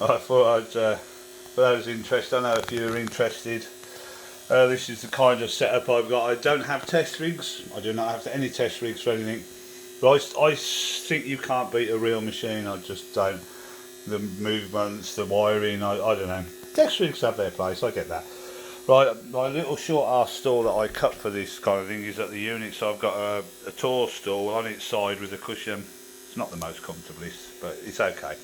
I thought I'd, for those interested, I know if you're interested, this is the kind of setup I've got. I don't have test rigs. I do not have any test rigs for anything. But I think you can't beat a real machine. I just don't. The movements, the wiring, I don't know. Test rigs have their place, I get that. Right, my little short arse stall that I cut for this kind of thing is at the unit, so I've got a tall stall on its side with a cushion. It's not the most comfortablest, but it's okay.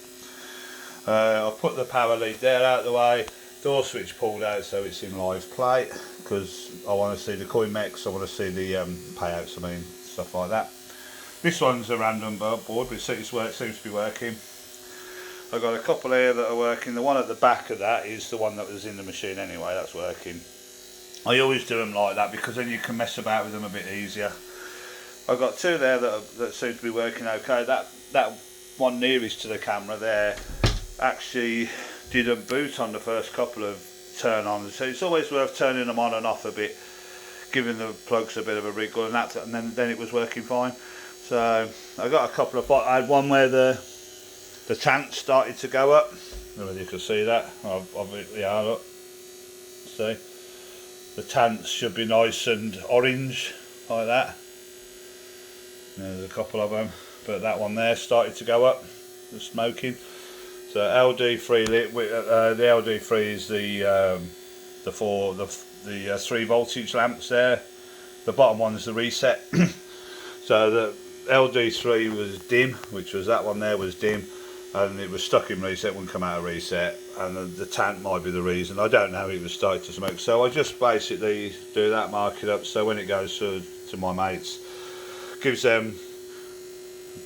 I've put the power lead there out of the way, door switch pulled out so it's in live play, because I want to see the coin mechs, I want to see the payouts, I mean, stuff like that. This one's a random board, but it seems to be working. I've got a couple here that are working. The one at the back of that is the one that was in the machine anyway, that's working. I always do them like that because then you can mess about with them a bit easier. I've got two there that seem to be working okay. That one nearest to the camera there actually didn't boot on the first couple of turn-ons, so it's always worth turning them on and off a bit, giving the plugs a bit of a wriggle, and then it was working fine. So I got a couple of, I had one where the tank started to go up. I don't know whether you can see that. Yeah, look. See, the tanks should be nice and orange like that. There's a couple of them, but that one there started to go up, the smoking. So LD3 lit. The LD3 is the 3 voltage lamps there. The bottom one is the reset. So the LD3 was dim, which was that one there was dim. And it was stuck in reset, wouldn't come out of reset, and the tank might be the reason. I don't know, it was starting to smoke. So I just basically do that, mark it up, so when it goes to my mates, gives them,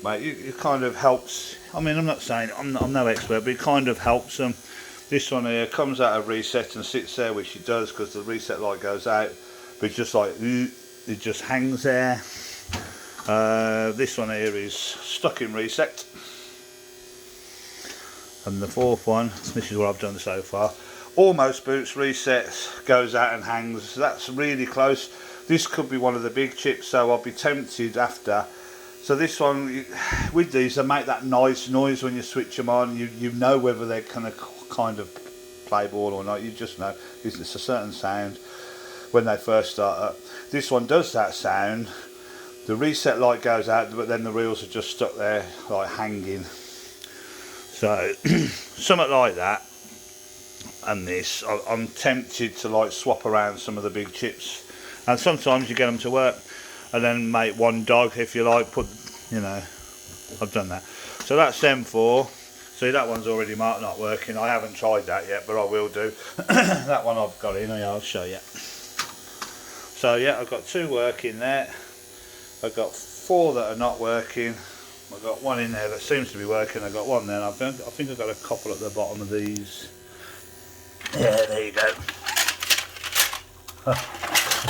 mate, it kind of helps. I mean, I'm not saying, I'm no expert, but it kind of helps them. This one here comes out of reset and sits there, which it does because the reset light goes out, but it's just like, it just hangs there. This one here is stuck in reset. And the fourth one, this is what I've done so far, almost boots, resets, goes out and hangs. That's really close. This could be one of the big chips, so I'll be tempted after. So this one, with these, they make that nice noise when you switch them on. You know whether they're kind of play ball or not. You just know. It's a certain sound when they first start up. This one does that sound. The reset light goes out, but then the reels are just stuck there, like hanging. So, something like that, and this, I'm tempted to like swap around some of the big chips, and sometimes you get them to work, and then make one dog, if you like, you know, I've done that. So that's them four. See, that one's already marked not working. I haven't tried that yet, but I will do. That one I've got in, I'll show you. So yeah, I've got 2 working there. I've got 4 that are not working. I've got one in there that seems to be working. I've got one there, and I think I've got a couple at the bottom of these. Yeah, there you go. I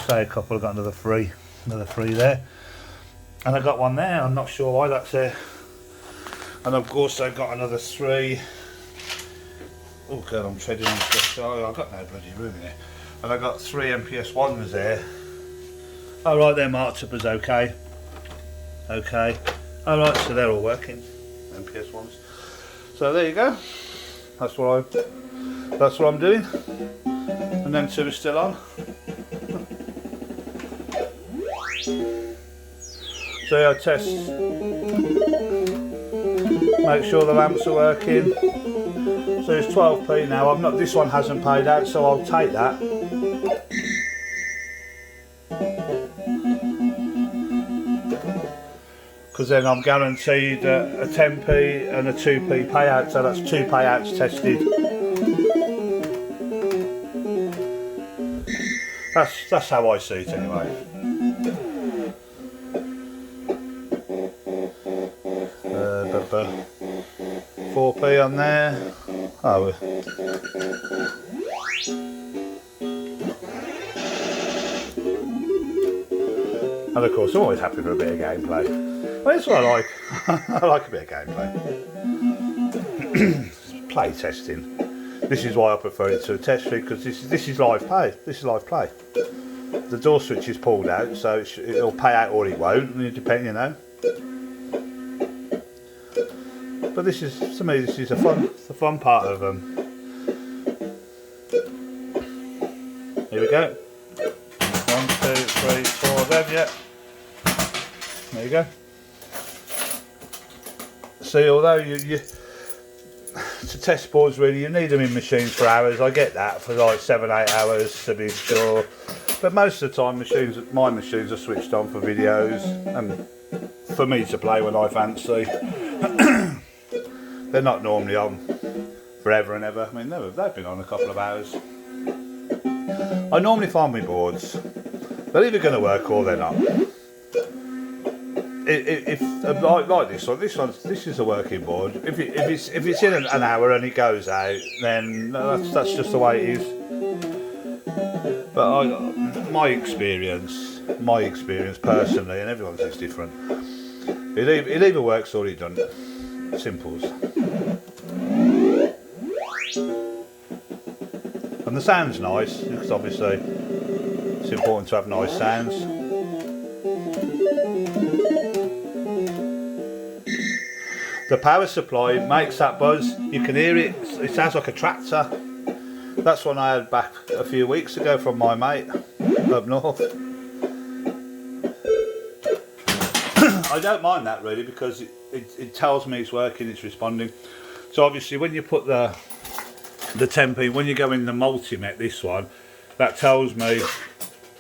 say a couple, I've got another 3 there. And I've got one there, I'm not sure why that's there. And I've also got another 3. Oh god, I'm treading on stuff. Oh, I've got no bloody room in here. And I've got 3 MPS 1s there. Oh right, they're marked up as okay. Okay. Alright, so they're all working, MPS ones. So there you go. That's what I'm doing. And then 2 are still on. So I test, make sure the lamps are working. So it's 12p now. This one hasn't paid out, so I'll take that. Because then I'm guaranteed a 10p and a 2p payout, so that's 2 payouts tested. That's how I see it anyway. 4p on there. Oh. And of course I'm always happy for a bit of gameplay. Well, that's what I like. I like a bit of gameplay. Play testing. This is why I prefer it to a test rig, because this is live play. This is live play. The door switch is pulled out, so it'll pay out or it won't. It depends, you know. But this is, to me, this is the fun part of them. Here we go. 1, 2, 3, 4 of them, yeah. There you go. See, although you to test boards, really, you need them in machines for hours. I get that, for like 7-8 hours to be sure. But most of the time, my machines are switched on for videos and for me to play when I fancy. They're not normally on forever and ever. I mean, they've been on a couple of hours. I normally find my boards, they're either going to work or they're not. If like this is a working board. If it's in an hour and it goes out, then that's just the way it is. But my experience personally, and everyone's is different. It either works or it doesn't. Simples. And the sound's nice, because obviously it's important to have nice sounds. The power supply makes that buzz. You can hear it. It sounds like a tractor. That's one I had back a few weeks ago from my mate up north. I don't mind that really, because it tells me it's working, it's responding. So obviously when you put the 10p, when you go in the multi-met, this one, that tells me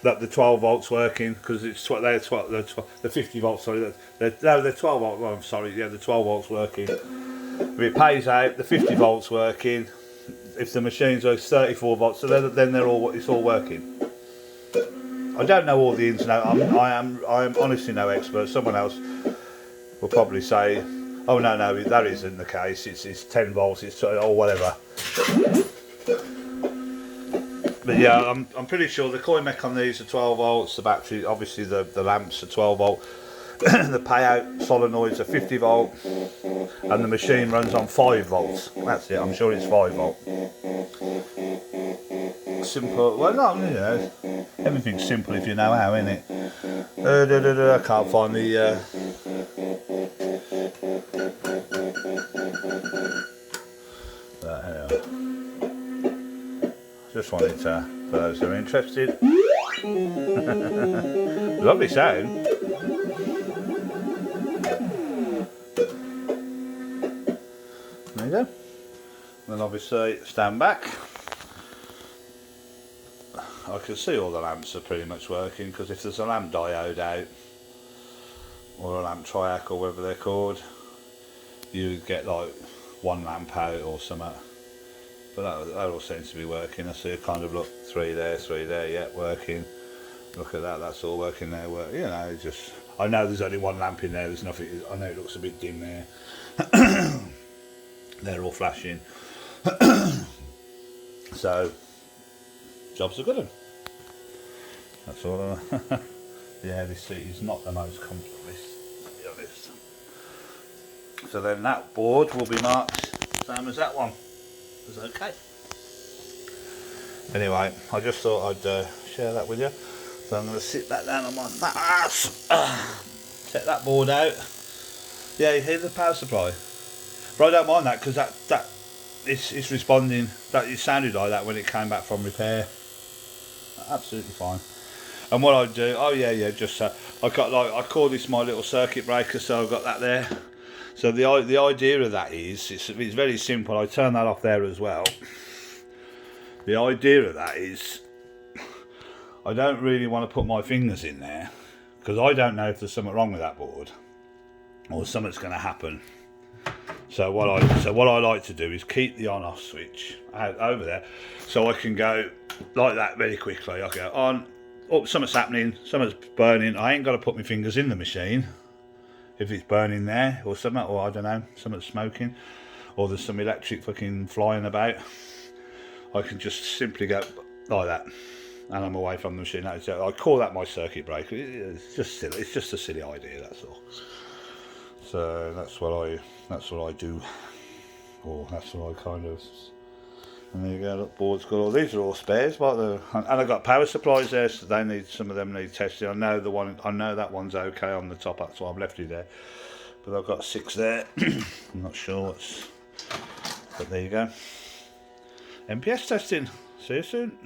that the 12 volts working, because it's the 50 volts, sorry, they're 12 volts, oh, I'm sorry, yeah, the 12 volts working. If it pays out, the 50 volts working. If the machines are 34 volts, so then it's all working. I don't know all the ins and outs. I am honestly no expert. Someone else will probably say, oh no, that isn't the case. It's 10 volts, or whatever. But yeah, I'm pretty sure the coin mech on these are 12 volts. The battery, obviously the lamps are 12 volt. The payout solenoids are 50 volt, and the machine runs on 5 volts. That's it. I'm sure it's 5 volt. Simple. Well, no, you know, everything's simple if you know how, isn't it? I can't find the. Just wanted to, for those who are interested. Lovely sound. There you go. Then obviously stand back. I can see all the lamps are pretty much working, because if there's a lamp diode out, or a lamp triac, or whatever they're called, you get like one lamp out or something. But that all seems to be working. I see a kind of look, 3 there, yeah, working. Look at that, that's all working there. You know, just, I know there's only one lamp in there, there's nothing, I know it looks a bit dim there. They're all flashing. So, job's a good one. That's all. Yeah, this seat is not the most comfortable, to be honest. So then that board will be marked same as that one. It's okay. Anyway, I just thought I'd share that with you. So I'm going to sit back down on my fat ass. Set that board out. Yeah, you hear the power supply. But I don't mind that, because it's responding. It sounded like that when it came back from repair. Absolutely fine. And what I do, oh yeah, just I call this my little circuit breaker, so I've got that there. So the idea of that is, it's very simple. I turn that off there as well. The idea of that is, I don't really want to put my fingers in there, because I don't know if there's something wrong with that board, or something's going to happen. So what I like to do is keep the on-off switch out over there, so I can go like that very quickly. I go on, oh, something's happening, something's burning. I ain't got to put my fingers in the machine if it's burning there, or something, or I don't know, something's smoking, or there's some electric fucking flying about. I can just simply go like that, and I'm away from the machine. I call that my circuit breaker. It's just silly. It's just a silly idea, that's all. So that's what I do, or that's what I kind of. And there you go. Look, board's got all these are all spares, and I've got power supplies there, so some of them need testing. I know that one's okay on the top, that's why I've left it there. but I've got 6 there. I'm not sure what's, but there you go. MPS testing. See you soon.